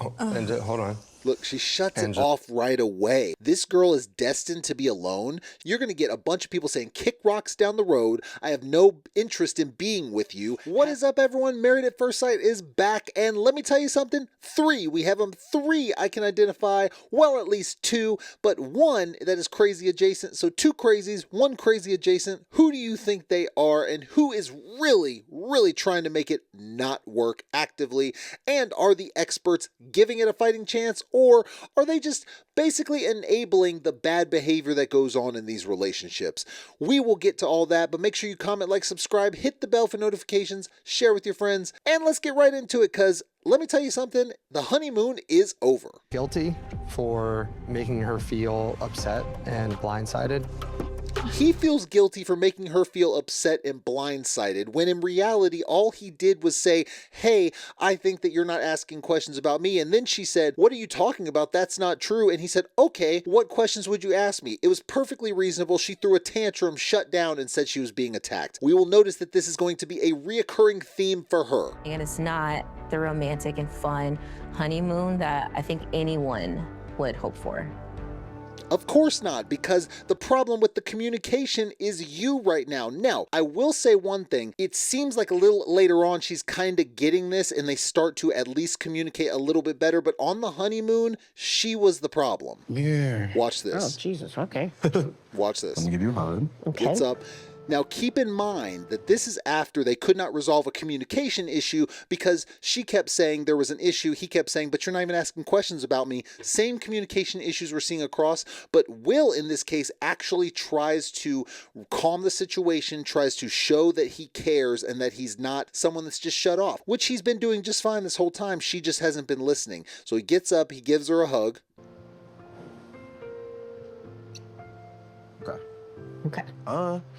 hold on. Look, she shuts it off right away. This girl is destined to be alone. You're going to get a bunch of people saying, kick rocks down the road. I have no interest in being with you. What is up, everyone? Married at First Sight is back. And let me tell you something. 3. We have them 3 I can identify. Well, at least 2, but 1 that is crazy adjacent. So 2 crazies, 1 crazy adjacent. Who do you think they are? And who is really, really trying to make it not work actively? And are the experts giving it a fighting chance? Or are they just basically enabling the bad behavior that goes on in these relationships? We will get to all that, but make sure you comment, like, subscribe, hit the bell for notifications, share with your friends, and let's get right into it, because let me tell you something, the honeymoon is over. Guilty for making her feel upset and blindsided. He feels guilty for making her feel upset and blindsided, when in reality, all he did was say, hey, I think that you're not asking questions about me. And then she said, what are you talking about? That's not true. And he said, okay, what questions would you ask me? It was perfectly reasonable. She threw a tantrum, shut down, and said she was being attacked. We will notice that this is going to be a reoccurring theme for her. And it's not the romantic and fun honeymoon that I think anyone would hope for. Of course not, because the problem with the communication is you right now. Now, I will say one thing. It seems like a little later on she's kind of getting this and they start to at least communicate a little bit better, but on the honeymoon, she was the problem. Yeah. Watch this. Oh, Jesus, okay. Watch this. Let me give you a hug. Okay. Gets up. Now, keep in mind that this is after they could not resolve a communication issue because she kept saying there was an issue. He kept saying, but you're not even asking questions about me. Same communication issues we're seeing across, but Will, in this case, actually tries to calm the situation, tries to show that he cares and that he's not someone that's just shut off, which he's been doing just fine this whole time. She just hasn't been listening. So he gets up, he gives her a hug. Okay. Okay.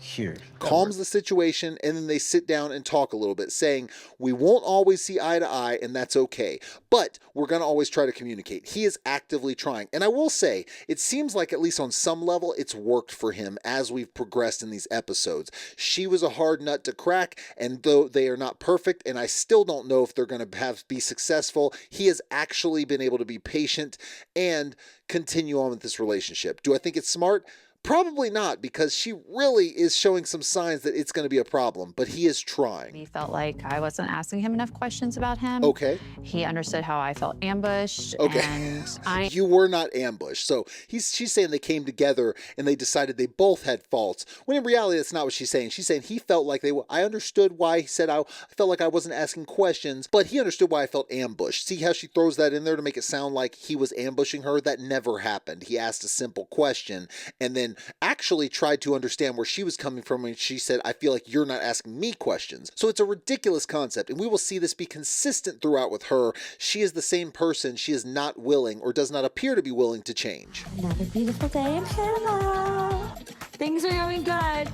Here. Calms the situation, and then they sit down and talk a little bit, saying, we won't always see eye to eye, and that's okay, but we're going to always try to communicate. He is actively trying, and I will say, it seems like at least on some level, it's worked for him as we've progressed in these episodes. She was a hard nut to crack, and though they are not perfect, and I still don't know if they're going to be successful, he has actually been able to be patient and continue on with this relationship. Do I think it's smart? Probably not, because she really is showing some signs that it's going to be a problem, but he is trying. He felt like I wasn't asking him enough questions about him. Okay. He understood how I felt ambushed. Okay. And You were not ambushed. So she's saying they came together and they decided they both had faults, when in reality, that's not what she's saying. She's saying he felt like I understood why he said I felt like I wasn't asking questions, but he understood why I felt ambushed. See how she throws that in there to make it sound like he was ambushing her? That never happened. He asked a simple question and then actually tried to understand where she was coming from, and she said, I feel like you're not asking me questions. So it's a ridiculous concept, and we will see this be consistent throughout with her. She is the same person. She is not willing, or does not appear to be willing, to change. Another beautiful day in Panama. Things are going good.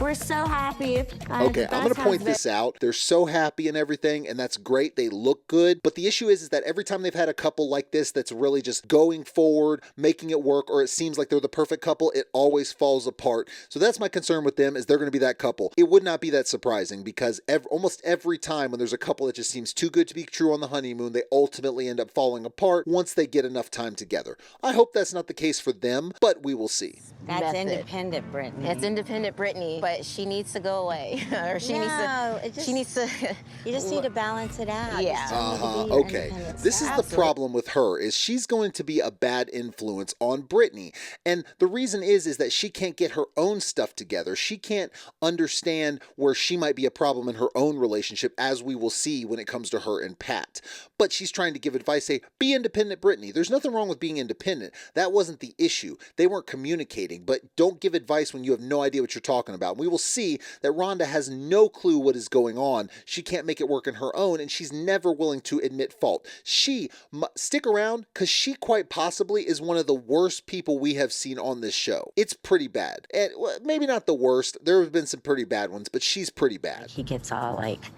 We're so happy. Okay, I'm going to point this out. They're so happy and everything, and that's great. They look good. But the issue is that every time they've had a couple like this that's really just going forward, making it work, or it seems like they're the perfect couple, it always falls apart. So that's my concern with them, is they're going to be that couple. It would not be that surprising, because almost every time when there's a couple that just seems too good to be true on the honeymoon, they ultimately end up falling apart once they get enough time together. I hope that's not the case for them, but we will see. That's independent Brittany. That's independent Brittany, but she needs to go away, or she needs to. You just need to balance it out. Yeah. Okay. This is the problem with her, is she's going to be a bad influence on Brittany. And the reason is that she can't get her own stuff together. She can't understand where she might be a problem in her own relationship, as we will see when it comes to her and Pat. But she's trying to give advice, say, be independent, Brittany. There's nothing wrong with being independent. That wasn't the issue. They weren't communicating, but don't give advice when you have no idea what you're talking about. We will see that Rhonda has no clue what is going on. She can't make it work on her own, and she's never willing to admit fault. Stick around, because she quite possibly is one of the worst people we have seen on this show. It's pretty bad. And maybe not the worst. There have been some pretty bad ones, but she's pretty bad. He gets all like,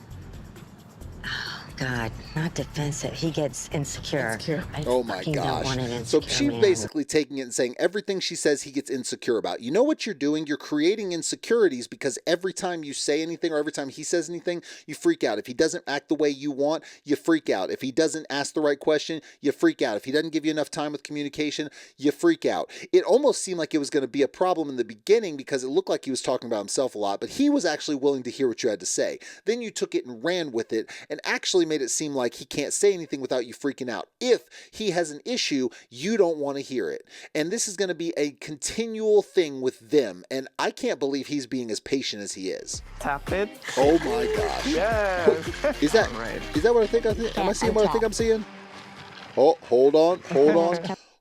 God, not defensive. He gets insecure. I Oh my fucking don't want an gosh. So insecure she's man. basically taking it and saying everything she says he gets insecure about. You know what you're doing? You're creating insecurities because every time you say anything or every time he says anything, you freak out. If he doesn't act the way you want, you freak out. If he doesn't ask the right question, you freak out. If he doesn't give you enough time with communication, you freak out. It almost seemed like it was going to be a problem in the beginning because it looked like he was talking about himself a lot, but he was actually willing to hear what you had to say. Then you took it and ran with it and actually made it seem like he can't say anything without you freaking out. If he has an issue, you don't want to hear it. And this is going to be a continual thing with them. And I can't believe he's being as patient as he is. Tap it. Oh my gosh. Yes. Is that what I think I think? Am I seeing what I think I'm seeing? Oh, hold on.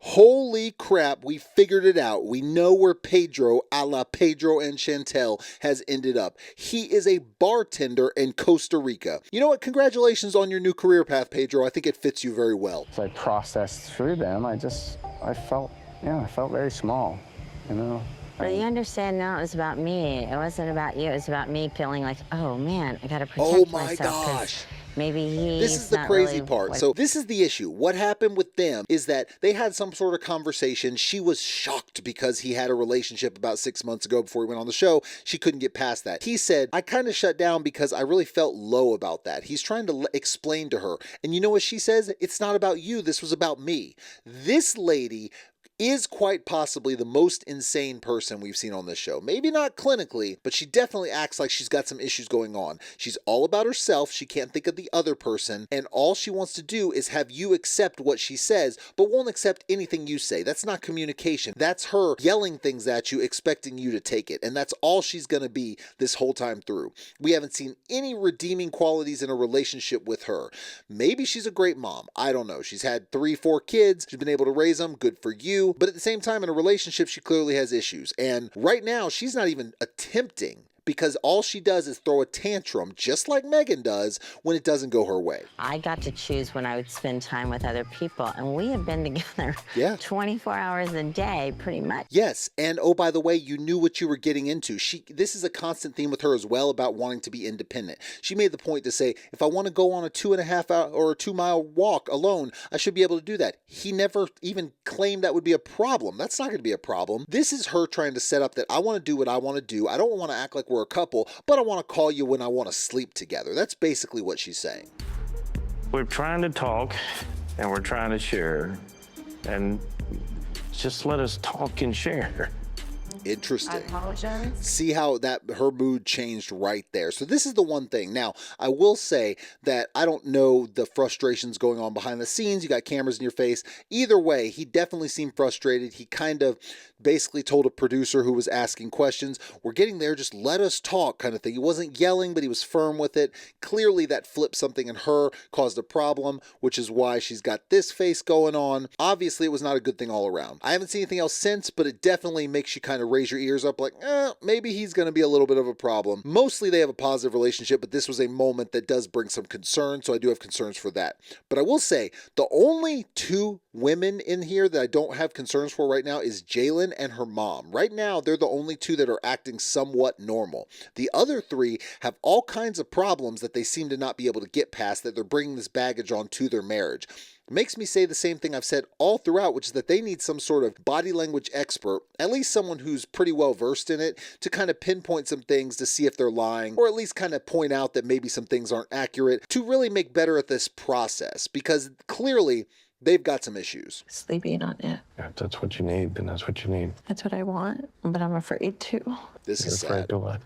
Holy crap, we figured it out. We know where Pedro, a la Pedro and Chantel, has ended up. He is a bartender in Costa Rica. You know what? Congratulations on your new career path, Pedro. I think it fits you very well. As I processed through them, I felt very small, you know. But you understand now it was about me. It wasn't about you. It was about me feeling like, oh man, I gotta protect Oh my myself. 'Cause gosh. maybe he's This is the not crazy really part. what- So this is the issue. What happened with them is that they had some sort of conversation. She was shocked because he had a relationship about 6 months ago before he went on the show. She couldn't get past that. He said, I kind of shut down because I really felt low about that. He's trying to explain to her. And you know what she says? It's not about you. This was about me. This lady is quite possibly the most insane person we've seen on this show. Maybe not clinically, but she definitely acts like she's got some issues going on. She's all about herself. She can't think of the other person. And all she wants to do is have you accept what she says, but won't accept anything you say. That's not communication. That's her yelling things at you, expecting you to take it. And that's all she's going to be this whole time through. We haven't seen any redeeming qualities in a relationship with her. Maybe she's a great mom. I don't know. She's had 3-4 kids. She's been able to raise them. Good for you. But at the same time, in a relationship, she clearly has issues. And right now, she's not even attempting, because all she does is throw a tantrum, just like Megan does, when it doesn't go her way. I got to choose when I would spend time with other people, and we have been together 24 hours a day, pretty much. Yes, and oh, by the way, you knew what you were getting into. This is a constant theme with her as well about wanting to be independent. She made the point to say, if I want to go on a 2.5 hour or a 2-mile walk alone, I should be able to do that. He never even claimed that would be a problem. That's not going to be a problem. This is her trying to set up that I want to do what I want to do. I don't want to act like we're a couple, but I want to call you when I want to sleep together. That's basically what she's saying. We're trying to talk and we're trying to share, and just let us talk and share. Interesting. I apologize. See how her mood changed right there. So this is the one thing. Now, I will say that I don't know the frustrations going on behind the scenes. You got cameras in your face. Either way, he definitely seemed frustrated. He kind of basically told a producer who was asking questions, we're getting there, just let us talk kind of thing. He wasn't yelling, but he was firm with it. Clearly that flipped something in her, caused a problem, which is why she's got this face going on. Obviously, it was not a good thing all around. I haven't seen anything else since, but it definitely makes you kind of raise your ears up like, maybe he's going to be a little bit of a problem. Mostly they have a positive relationship, but this was a moment that does bring some concern, so I do have concerns for that. But I will say, the only 2 women in here that I don't have concerns for right now is Jalen and her mom. Right now, they're the only 2 that are acting somewhat normal. The other 3 have all kinds of problems that they seem to not be able to get past, that they're bringing this baggage on to their marriage. It makes me say the same thing I've said all throughout, which is that they need some sort of body language expert, at least someone who's pretty well versed in it, to kind of pinpoint some things to see if they're lying, or at least kind of point out that maybe some things aren't accurate, to really make better at this process, because clearly they've got some issues. Sleeping on it. Yeah, if that's what you need, then that's what you need. That's what I want, but I'm afraid to. This is You're afraid sad. to what?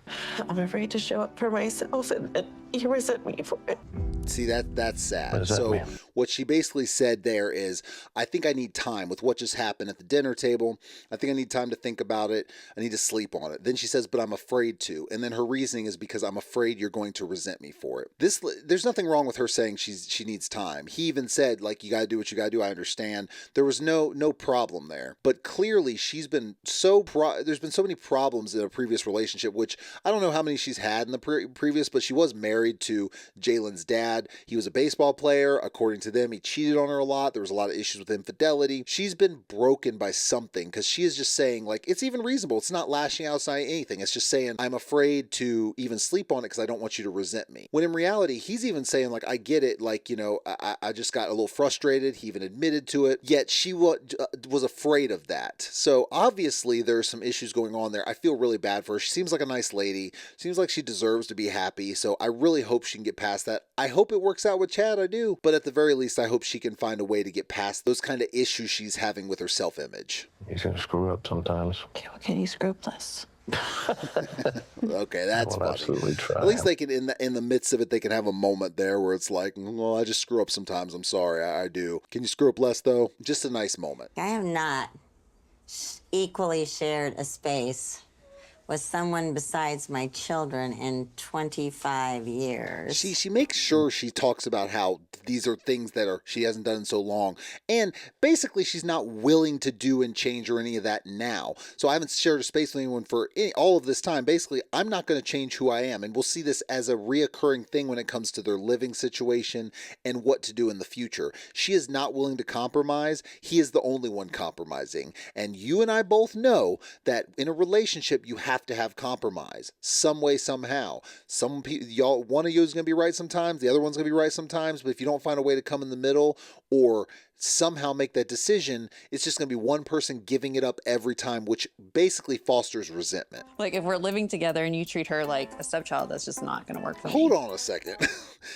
I'm afraid to show up for myself and you resent me for it. See, that's sad. What does that So mean? what she basically said there is, I think I need time with what just happened at the dinner table. I think I need time to think about it. I need to sleep on it. Then she says, but I'm afraid to. And then her reasoning is because I'm afraid you're going to resent me for it. There's nothing wrong with her saying she needs time. He even said, like, you got to do what you got to do. I understand. There was no problem problem there. But clearly she's been there's been so many problems in a previous relationship, which I don't know how many she's had in the previous, but she was married to Jalen's dad. He was a baseball player. According to them, he cheated on her a lot. There was a lot of issues with infidelity. She's been broken by something, because she is just saying, like, it's even reasonable. It's not lashing outside anything. It's just saying, I'm afraid to even sleep on it because I don't want you to resent me. When in reality, he's even saying, like, I get it. Like, you know, I just got a little frustrated. He even admitted to it. Yet she was afraid of that. So obviously there's some issues going on there. I feel really bad for her. She seems like a nice lady. Seems like she deserves to be happy. So I really hope she can get past that. I hope it works out with Chad. I do. But at the very least, I hope she can find a way to get past those kind of issues she's having with her self-image. He's gonna screw up sometimes. Okay, what can you screw less? Okay, that's funny. Absolutely try. At least they can, in the midst of it, they can have a moment there where it's like, well, I just screw up sometimes. I'm sorry, I do. Can you screw up less though? Just a nice moment. I have not equally shared a space with someone besides my children in 25 years. She makes sure she talks about how these are things that she hasn't done in so long. And basically she's not willing to do and change or any of that now. So I haven't shared a space with anyone for all of this time. Basically, I'm not going to change who I am. And we'll see this as a reoccurring thing when it comes to their living situation and what to do in the future. She is not willing to compromise. He is the only one compromising. And you and I both know that in a relationship, you have to have compromise some way, somehow. Some people, one of you is going to be right sometimes, the other one's going to be right sometimes, but if you don't find a way to come in the middle or somehow make that decision, it's just going to be one person giving it up every time, which basically fosters resentment. Like, if we're living together and you treat her like a stepchild, that's just not going to work for me. Hold on a second.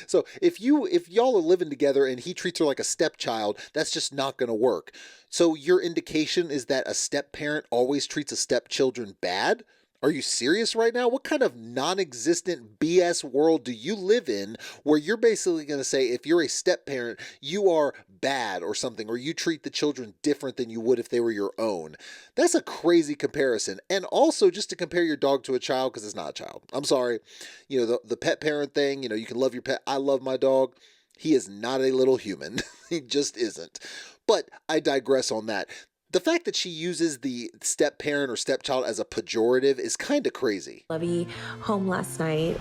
So if y'all are living together and he treats her like a stepchild, that's just not going to work. So your indication is that a step parent always treats a stepchildren bad? Are you serious right now? What kind of non-existent BS world do you live in where you're basically going to say if you're a step parent, you are bad or something, or you treat the children different than you would if they were your own? That's a crazy comparison. And also just to compare your dog to a child, because it's not a child. I'm sorry. You know, the pet parent thing, you know, you can love your pet. I love my dog. He is not a little human. He just isn't. But I digress on that. The fact that she uses the step parent or stepchild as a pejorative is kind of crazy. Lovey home last night.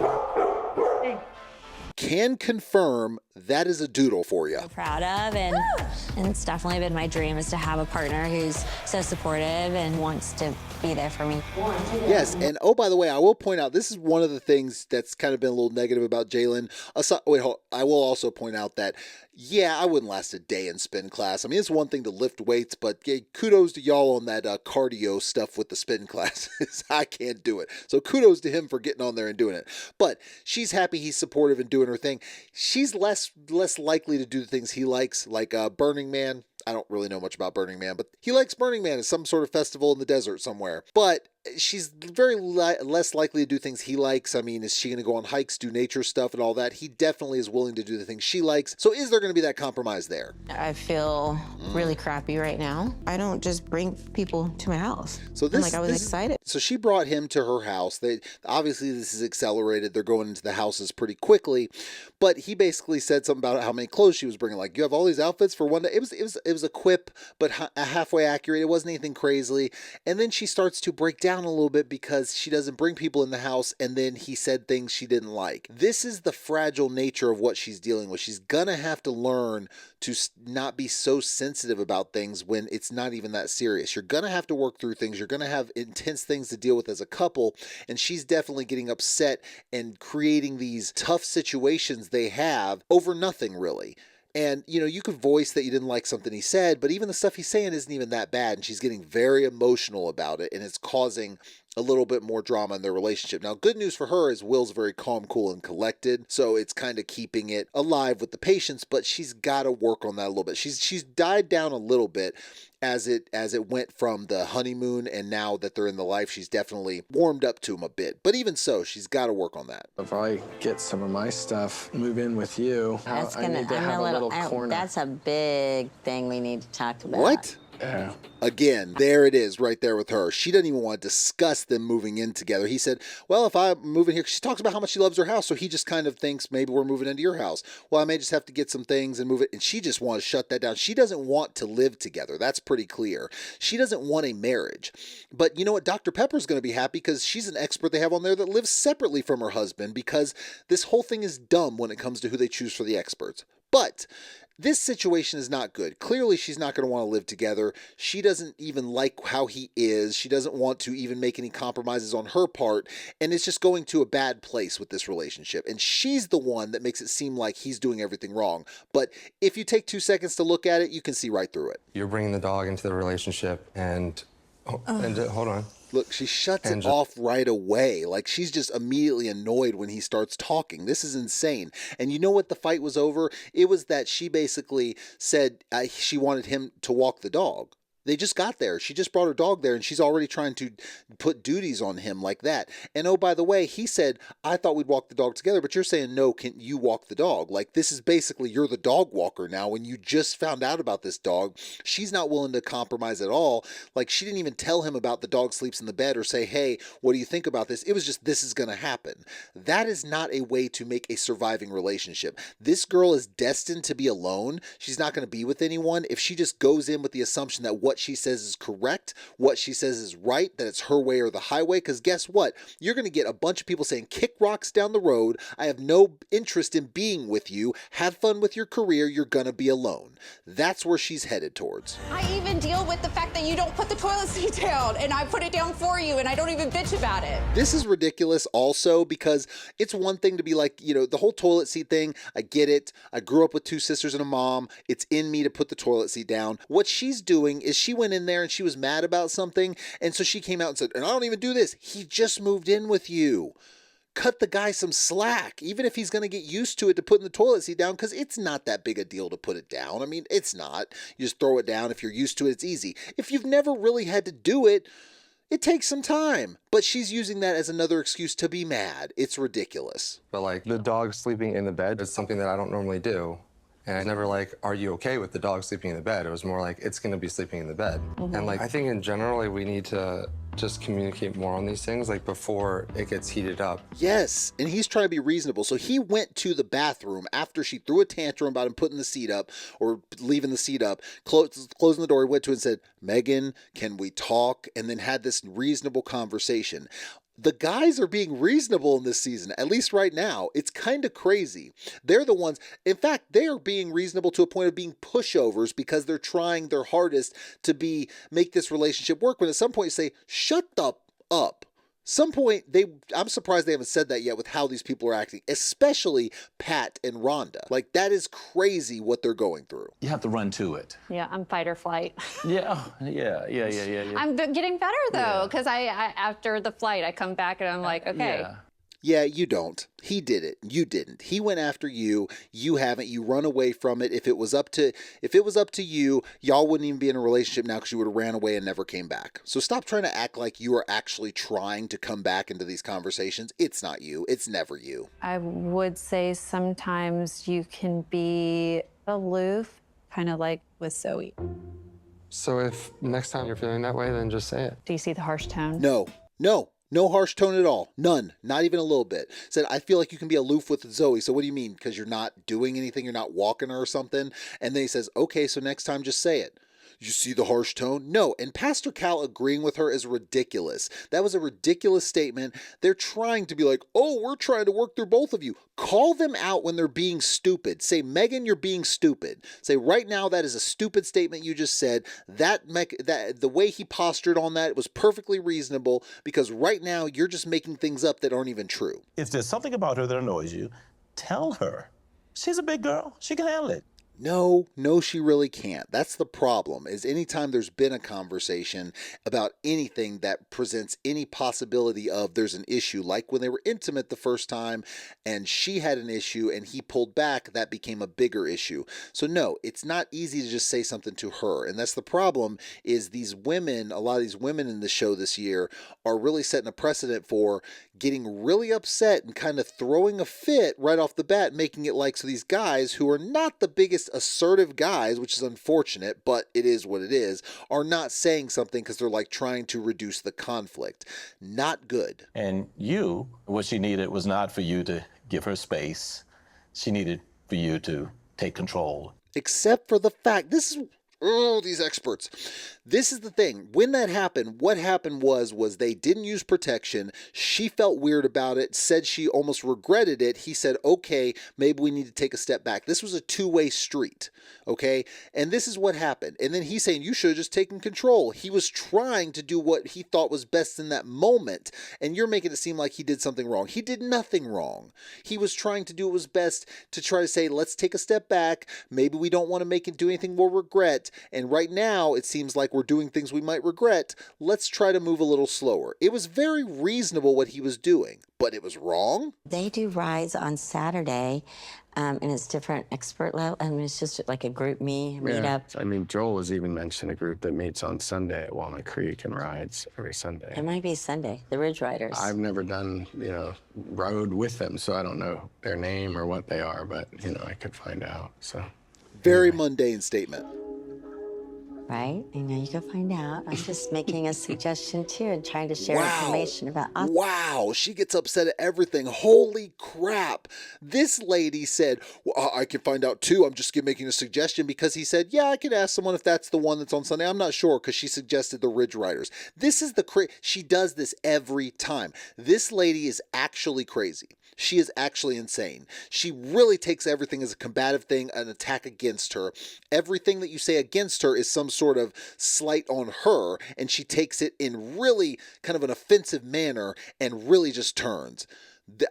Can confirm that is a doodle for you. So proud of, and it's definitely been my dream is to have a partner who's so supportive and wants to be there for me. Yes, and oh, by the way, I will point out, this is one of the things that's kind of been a little negative about Jalen. I will also point out that, yeah, I wouldn't last a day in spin class. I mean, it's one thing to lift weights, but yeah, kudos to y'all on that cardio stuff with the spin classes. I can't do it. So kudos to him for getting on there and doing it. But she's happy he's supportive and doing her thing. She's less likely to do the things he likes, like Burning Man. I don't really know much about Burning Man, but he likes Burning Man. It's some sort of festival in the desert somewhere. But she's very less likely to do things he likes. I mean, is she going to go on hikes, do nature stuff and all that? He definitely is willing to do the things she likes. So is there going to be that compromise there? I feel really crappy right now. I don't just bring people to my house. So I was excited. So she brought him to her house. Obviously this is accelerated. They're going into the houses pretty quickly. But he basically said something about how many clothes she was bringing. Like, you have all these outfits for one day. It was a quip, but halfway accurate. It wasn't anything crazy. And then she starts to break down a little bit because she doesn't bring people in the house, and then he said things she didn't like. This is the fragile nature of what she's dealing with. She's gonna have to learn to not be so sensitive about things when it's not even that serious. You're gonna have to work through things. You're gonna have intense things to deal with as a couple, and she's definitely getting upset and creating these tough situations they have over nothing, really. And, you know, you could voice that you didn't like something he said, but even the stuff he's saying isn't even that bad. And she's getting very emotional about it, and it's causing a little bit more drama in their relationship. Now, good news for her is Will's very calm, cool, and collected. So it's kind of keeping it alive with the patience, but she's got to work on that a little bit. She's died down a little bit as it went from the honeymoon, and now that they're in the life, she's definitely warmed up to him a bit. But even so, she's got to work on that. If I get some of my stuff, move in with you, I need to have a little corner. That's a big thing we need to talk about. What? Yeah. Again, there it is right there with her. She doesn't even want to discuss them moving in together. He said, well, if I'm moving here, she talks about how much she loves her house. So he just kind of thinks maybe we're moving into your house. Well, I may just have to get some things and move it. And she just wants to shut that down. She doesn't want to live together. That's pretty clear. She doesn't want a marriage. But you know what? Dr. Pepper's going to be happy because she's an expert they have on there that lives separately from her husband, because this whole thing is dumb when it comes to who they choose for the experts. But this situation is not good. Clearly, she's not going to want to live together. She doesn't even like how he is. She doesn't want to even make any compromises on her part. And it's just going to a bad place with this relationship. And she's the one that makes it seem like he's doing everything wrong. But if you take 2 seconds to look at it, you can see right through it. You're bringing the dog into the relationship and hold on. Look, she shuts it off right away. Like, she's just immediately annoyed when he starts talking. This is insane. And you know what the fight was over? It was that she basically said she wanted him to walk the dog. They just got there. She just brought her dog there, and she's already trying to put duties on him like that. And oh, by the way, he said, I thought we'd walk the dog together, but you're saying, no, can you walk the dog? Like, this is basically, you're the dog walker now when you just found out about this dog. She's not willing to compromise at all. Like, she didn't even tell him about the dog sleeps in the bed or say, hey, what do you think about this? It was just, this is going to happen. That is not a way to make a surviving relationship. This girl is destined to be alone. She's not going to be with anyone if she just goes in with the assumption that what she says is correct, what she says is right, that it's her way or the highway. Because guess what? You're going to get a bunch of people saying, kick rocks down the road. I have no interest in being with you. Have fun with your career. You're going to be alone. That's where she's headed towards. I even deal with the fact that you don't put the toilet seat down, and I put it down for you, and I don't even bitch about it. This is ridiculous also, because it's one thing to be like, you know, the whole toilet seat thing. I get it. I grew up with 2 sisters and a mom. It's in me to put the toilet seat down. What she's doing is she went in there and she was mad about something, and so she came out and said, and I don't even do this. He just moved in with you. Cut the guy some slack, even if he's going to get used to it, to putting the toilet seat down, because it's not that big a deal to put it down. I mean, it's not. You just throw it down. If you're used to it, it's easy. If you've never really had to do it, it takes some time. But she's using that as another excuse to be mad. It's ridiculous. But like, the dog sleeping in the bed is something that I don't normally do. And I never like, are you okay with the dog sleeping in the bed? It was more like, it's gonna be sleeping in the bed. And like, I think in general, like, we need to just communicate more on these things, like, before it gets heated up. Yes, and he's trying to be reasonable. So he went to the bathroom after she threw a tantrum about him putting the seat up or leaving the seat up, closing the door. He went to her and said, Megan, can we talk? And then had this reasonable conversation. The guys are being reasonable in this season, at least right now. It's kind of crazy. They're the ones, in fact, they are being reasonable to a point of being pushovers, because they're trying their hardest to make this relationship work. When at some point you say, shut the up. Some point, I'm surprised they haven't said that yet with how these people are acting, especially Pat and Rhonda. Like, that is crazy what they're going through. You have to run to it. Yeah, I'm fight or flight. Yeah. I'm getting better though, because I after the flight, I come back and I'm like, okay. Yeah, you don't. He did it. You didn't. He went after you. You haven't. You run away from it. If it was up to you, y'all wouldn't even be in a relationship now, because you would have ran away and never came back. So stop trying to act like you are actually trying to come back into these conversations. It's not you. It's never you. I would say sometimes you can be aloof, kind of like with Zoe. So if next time you're feeling that way, then just say it. Do you see the harsh tone? No harsh tone at all. None. Not even a little bit. Said, I feel like you can be aloof with Zoe. So what do you mean? Because you're not doing anything? You're not walking her or something? And then he says, okay, so next time just say it. You see the harsh tone? No. And Pastor Cal agreeing with her is ridiculous. That was a ridiculous statement. They're trying to be like, oh, we're trying to work through both of you. Call them out when they're being stupid. Say, Megan, you're being stupid. Say, right now, that is a stupid statement you just said. That the way he postured on that was perfectly reasonable, because right now you're just making things up that aren't even true. If there's something about her that annoys you, tell her. She's a big girl. She can handle it. No, she really can't. That's the problem, is anytime there's been a conversation about anything that presents any possibility of there's an issue, like when they were intimate the first time and she had an issue and he pulled back, that became a bigger issue. So no, it's not easy to just say something to her. And that's the problem, is these women, a lot of these women in the show this year are really setting a precedent for getting really upset and kind of throwing a fit right off the bat, making it like, so these guys who are not the biggest most assertive guys, which is unfortunate, but it is what it is, are not saying something because they're like trying to reduce the conflict. Not good. And you, what she needed was not for you to give her space. She needed for you to take control. Except for the fact, this is, oh, these experts. This is the thing. When that happened, what happened was they didn't use protection. She felt weird about it, said she almost regretted it. He said, okay, maybe we need to take a step back. This was a two-way street, okay? And this is what happened. And then he's saying, you should have just taken control. He was trying to do what he thought was best in that moment, and you're making it seem like he did something wrong. He did nothing wrong. He was trying to do what was best to try to say, let's take a step back. Maybe we don't want to make it do anything we'll regret. And right now, it seems like we're doing things we might regret. Let's try to move a little slower. It was very reasonable what he was doing, but it was wrong. They do rides on Saturday, and it's different expert level. I mean, it's just like a group meetup. I mean, Joel has even mentioned a group that meets on Sunday at Walnut Creek and rides every Sunday. It might be Sunday, the Ridge Riders. I've never done, rode with them, so I don't know their name or what they are, but, I could find out, so. Very mundane statement. Right? I know you can find out. I'm just making a suggestion too and trying to share information about us. Wow, she gets upset at everything. Holy crap. This lady said, well, I can find out too. I'm just making a suggestion because he said, yeah, I could ask someone if that's the one that's on Sunday. I'm not sure because she suggested the Ridge Riders. This is she does this every time. This lady is actually crazy. She is actually insane. She really takes everything as a combative thing, an attack against her. Everything that you say against her is some sort of slight on her, and she takes it in really kind of an offensive manner and really just turns.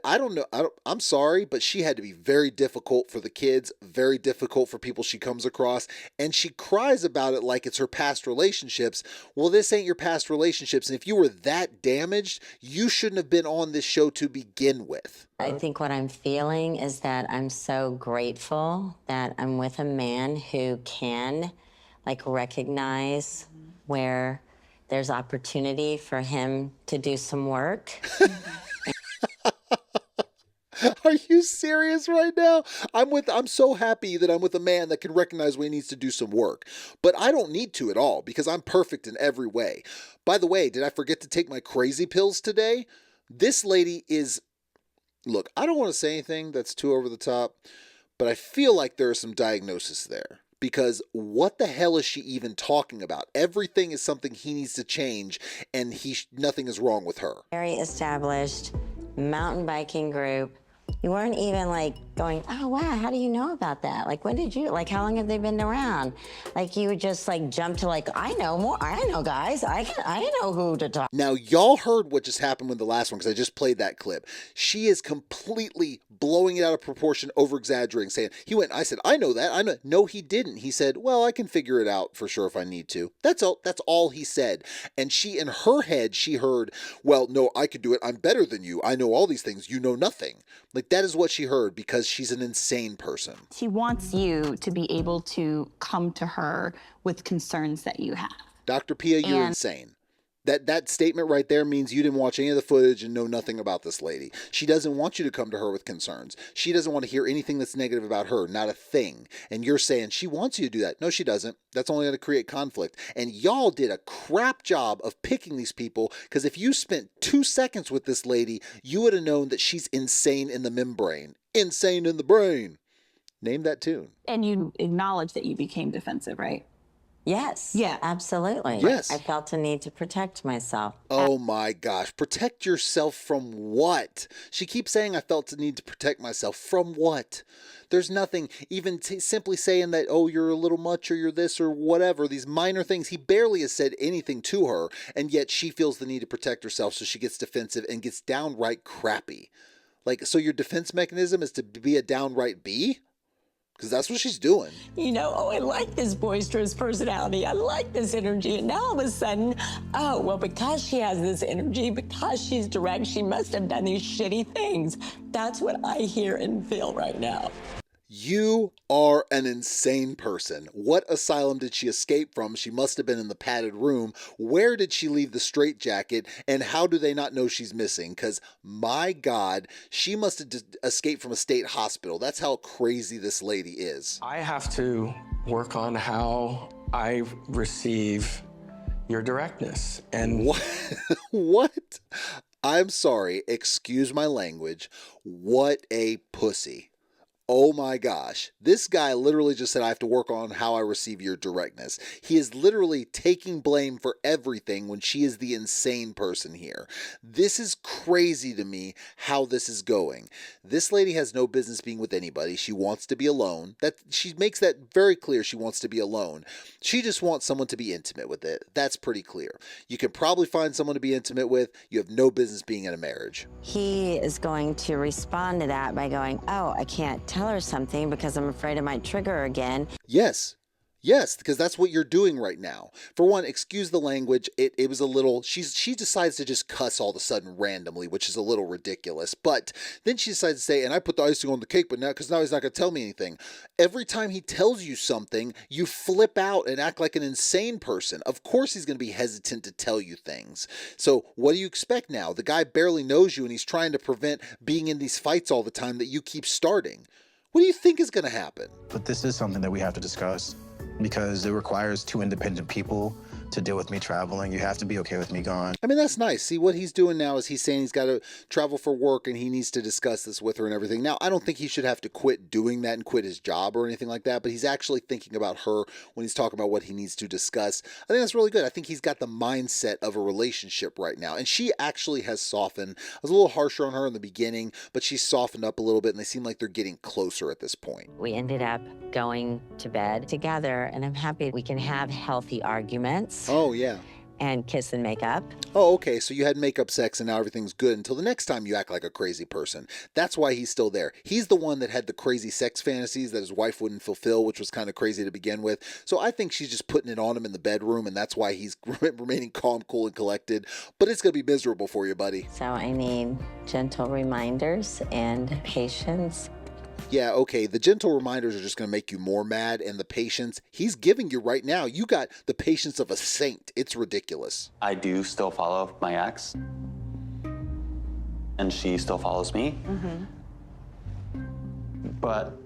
I don't know. I'm sorry, but she had to be very difficult for the kids, very difficult for people she comes across, and she cries about it like it's her past relationships. Well, this ain't your past relationships, and if you were that damaged, you shouldn't have been on this show to begin with. I think what I'm feeling is that I'm so grateful that I'm with a man who can, recognize where there's opportunity for him to do some work. Are you serious right now? I'm so happy that I'm with a man that can recognize when he needs to do some work. But I don't need to at all because I'm perfect in every way. By the way, did I forget to take my crazy pills today? This lady is... Look, I don't want to say anything that's too over the top, but I feel like there is some diagnosis there. Because what the hell is she even talking about? Everything is something he needs to change, and nothing is wrong with her. Very established mountain biking group. You weren't even going, oh wow, how do you know about that? When did you, how long have they been around? You would just jump to I know more, I know guys, I know who to talk. Now y'all heard what just happened with the last one because I just played that clip. She is completely blowing it out of proportion, over exaggerating, saying, I said, I know that, I know. No, he didn't. He said, well, I can figure it out for sure if I need to. That's all he said. And she, in her head, she heard, well, no, I could do it. I'm better than you. I know all these things. You know nothing. That is what she heard because she's an insane person. She wants you to be able to come to her with concerns that you have. Dr. Pia, you're insane. That statement right there means you didn't watch any of the footage and know nothing about this lady. She doesn't want you to come to her with concerns. She doesn't want to hear anything that's negative about her, not a thing. And you're saying she wants you to do that. No, she doesn't. That's only going to create conflict. And y'all did a crap job of picking these people because if you spent 2 seconds with this lady, you would have known that she's insane in the membrane. Insane in the brain. Name that tune. And you acknowledge that you became defensive, right? Yes. Yeah. Absolutely. Yes. I felt a need to protect myself. Oh my gosh. Protect yourself from what? She keeps saying I felt the need to protect myself. From what? There's nothing, even simply saying that, oh, you're a little much or you're this or whatever, these minor things. He barely has said anything to her, and yet she feels the need to protect herself, so she gets defensive and gets downright crappy. So your defense mechanism is to be a downright B? Because that's what she's doing. I like this boisterous personality. I like this energy. And now all of a sudden, oh, well, because she has this energy, because she's direct, she must have done these shitty things. That's what I hear and feel right now. You are an insane person. What asylum did she escape from? She must have been in the padded room. Where did she leave the straitjacket? And how do they not know she's missing? Because, my God, she must have escaped from a state hospital. That's how crazy this lady is. I have to work on how I receive your directness. And what? What? I'm sorry. Excuse my language. What a pussy. Oh my gosh. This guy literally just said, I have to work on how I receive your directness. He is literally taking blame for everything when she is the insane person here. This is crazy to me how this is going. This lady has no business being with anybody. She wants to be alone. She makes that very clear. She wants to be alone. She just wants someone to be intimate with it. That's pretty clear. You can probably find someone to be intimate with. You have no business being in a marriage. He is going to respond to that by going, oh, I can't tell her something because I'm afraid it might trigger her again. Yes. Yes, because that's what you're doing right now. For one, excuse the language. It was a little, she decides to just cuss all of a sudden randomly, which is a little ridiculous. But then she decides to say, and I put the icing on the cake, but now, because now he's not going to tell me anything. Every time he tells you something, you flip out and act like an insane person. Of course he's going to be hesitant to tell you things. So what do you expect now? The guy barely knows you and he's trying to prevent being in these fights all the time that you keep starting. What do you think is going to happen? But this is something that we have to discuss because it requires two independent people to deal with me traveling. You have to be okay with me gone. I mean, that's nice. See, what he's doing now is he's saying he's got to travel for work and he needs to discuss this with her and everything. Now, I don't think he should have to quit doing that and quit his job or anything like that, but he's actually thinking about her when he's talking about what he needs to discuss. I think that's really good. I think he's got the mindset of a relationship right now, and she actually has softened. I was a little harsher on her in the beginning, but she's softened up a little bit, and they seem like they're getting closer at this point. We ended up going to bed together, and I'm happy we can have healthy arguments. Oh, yeah. And kiss and make up. Oh, okay, so you had makeup sex and now everything's good until the next time you act like a crazy person. That's why he's still there. He's the one that had the crazy sex fantasies that his wife wouldn't fulfill, which was kind of crazy to begin with. So I think she's just putting it on him in the bedroom, and that's why he's remaining calm, cool, and collected. But it's going to be miserable for you, buddy. So I need gentle reminders and patience. Yeah, okay, the gentle reminders are just going to make you more mad, and the patience he's giving you right now, you got the patience of a saint. It's ridiculous. I do still follow my ex, and she still follows me. But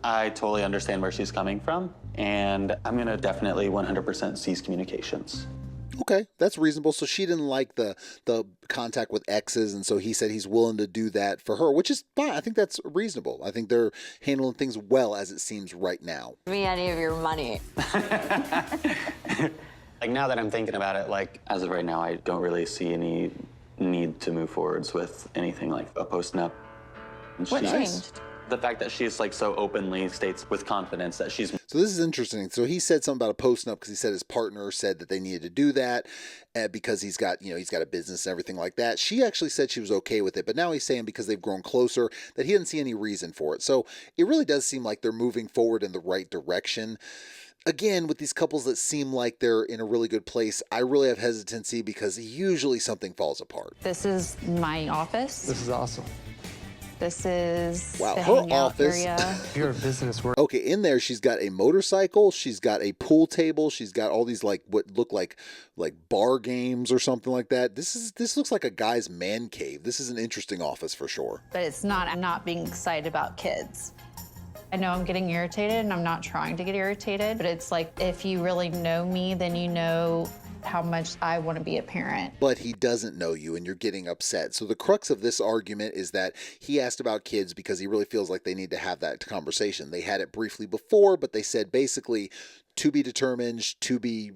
I totally understand where she's coming from, and I'm going to definitely 100% cease communications. Okay, that's reasonable. So she didn't like the contact with exes, and so he said he's willing to do that for her, which is fine. I think that's reasonable. I think they're handling things well as it seems right now. Give me any of your money. Like, now that I'm thinking about it, like, as of right now, I don't really see any need to move forwards with anything like a post-nup. What changed? The fact that she's like so openly states with confidence that she's... So this is interesting. So he said something about a post-nup because he said his partner said that they needed to do that because he's got a business and everything like that. She actually said she was okay with it, but now he's saying because they've grown closer that he doesn't see any reason for it. So it really does seem like they're moving forward in the right direction. Again, with these couples that seem like they're in a really good place, I really have hesitancy because usually something falls apart. This is my office. This is awesome. This is wow, the her hangout office. area. You're a business work. Okay, in there she's got a motorcycle, she's got a pool table, she's got all these like what look like bar games or something like that. This looks like a guy's man cave. This is an interesting office for sure. But it's not, I'm not being excited about kids. I know I'm getting irritated and I'm not trying to get irritated, but it's like if you really know me, then you know how much I want to be a parent. But he doesn't know you and you're getting upset. So the crux of this argument is that he asked about kids because he really feels like they need to have that conversation. They had it briefly before, but they said basically to be determined, to be,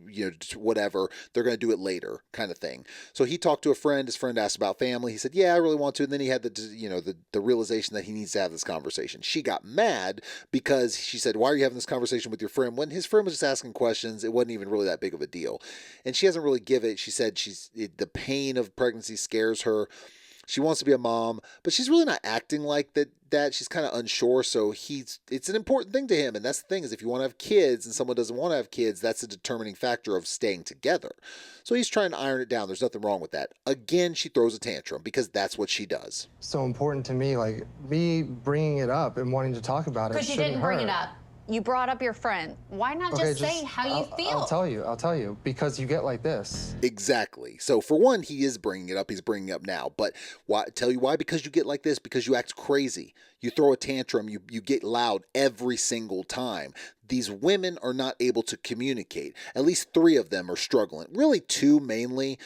whatever, they're going to do it later kind of thing. So he talked to a friend, his friend asked about family. He said, yeah, I really want to. And then he had the realization that he needs to have this conversation. She got mad because she said, why are you having this conversation with your friend? When his friend was just asking questions, it wasn't even really that big of a deal. And she hasn't really given it. She said the pain of pregnancy scares her. She wants to be a mom, but she's really not acting like that. She's kind of unsure, so it's an important thing to him. And that's the thing, is if you want to have kids and someone doesn't want to have kids, that's a determining factor of staying together. So he's trying to iron it down. There's nothing wrong with that. Again, she throws a tantrum because that's what she does. So important to me, like me bringing it up and wanting to talk about it. Because you didn't bring it up. You brought up your friend. Why not just say how you feel? I'll tell you, because you get like this. Exactly. So for one, he is bringing it up. He's bringing it up now. But why? Tell you why? Because you get like this. Because you act crazy. You throw a tantrum. You get loud every single time. These women are not able to communicate. At least 3 of them are struggling. Really 2 mainly.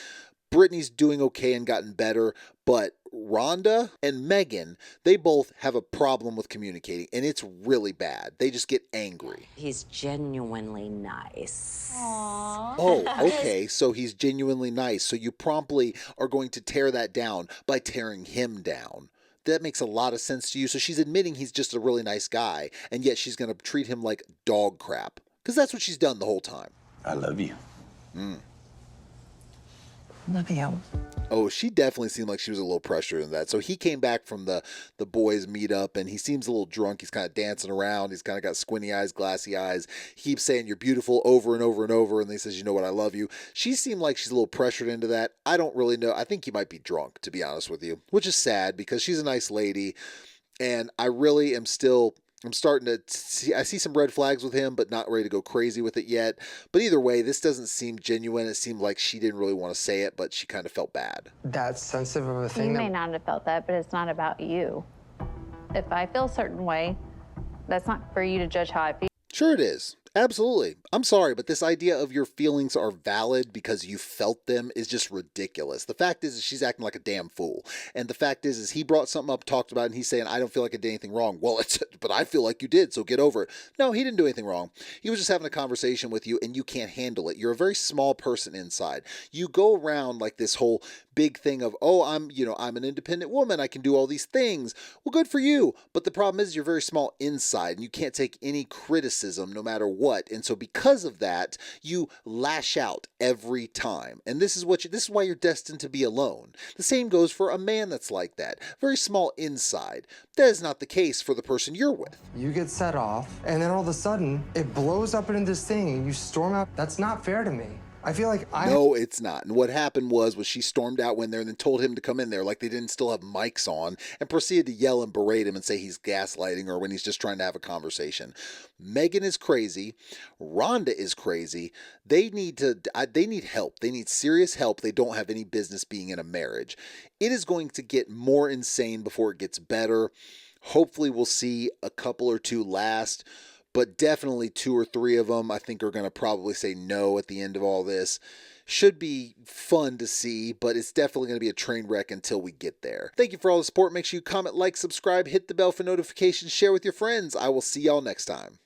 Brittany's doing okay and gotten better, but Rhonda and Megan, they both have a problem with communicating, and it's really bad. They just get angry. He's genuinely nice. Aww. Oh, okay, so he's genuinely nice. So you promptly are going to tear that down by tearing him down. That makes a lot of sense to you. So she's admitting he's just a really nice guy, and yet she's going to treat him like dog crap. Because that's what she's done the whole time. I love you. Love you. Oh, she definitely seemed like she was a little pressured in that. So he came back from the boys' meetup, and he seems a little drunk. He's kind of dancing around. He's kind of got squinty eyes, glassy eyes. He keeps saying, "You're beautiful," over and over and over, and then he says, "You know what, I love you." She seemed like she's a little pressured into that. I don't really know. I think he might be drunk, to be honest with you, which is sad because she's a nice lady, and I really am still... I'm starting to see, I see some red flags with him, but not ready to go crazy with it yet. But either way, this doesn't seem genuine. It seemed like she didn't really want to say it, but she kind of felt bad. That's sensitive of a thing. You may not have felt that, but it's not about you. If I feel a certain way, that's not for you to judge how I feel. Sure it is. Absolutely. I'm sorry, but this idea of your feelings are valid because you felt them is just ridiculous. The fact is she's acting like a damn fool. And the fact is he brought something up, talked about it, and he's saying, "I don't feel like I did anything wrong." Well, but I feel like you did, so get over it. No, he didn't do anything wrong. He was just having a conversation with you, and you can't handle it. You're a very small person inside. You go around like this whole big thing of, "Oh, I'm an independent woman. I can do all these things." Well, good for you. But the problem is you're very small inside, and you can't take any criticism no matter what. And so because of that, you lash out every time. And this is why you're destined to be alone. The same goes for a man that's like that. Very small inside. That is not the case for the person you're with. You get set off, and then all of a sudden, it blows up into this thing, and you storm out. That's not fair to me. I feel like No, it's not. And what happened was she stormed out when there and then told him to come in there like they didn't still have mics on and proceeded to yell and berate him and say he's gaslighting or when he's just trying to have a conversation. Megan is crazy. Rhonda is crazy. They need help. They need serious help. They don't have any business being in a marriage. It is going to get more insane before it gets better. Hopefully we'll see a couple or 2 last. But definitely 2 or 3 of them I think are going to probably say no at the end of all this. Should be fun to see, but it's definitely going to be a train wreck until we get there. Thank you for all the support. Make sure you comment, like, subscribe, hit the bell for notifications, share with your friends. I will see y'all next time.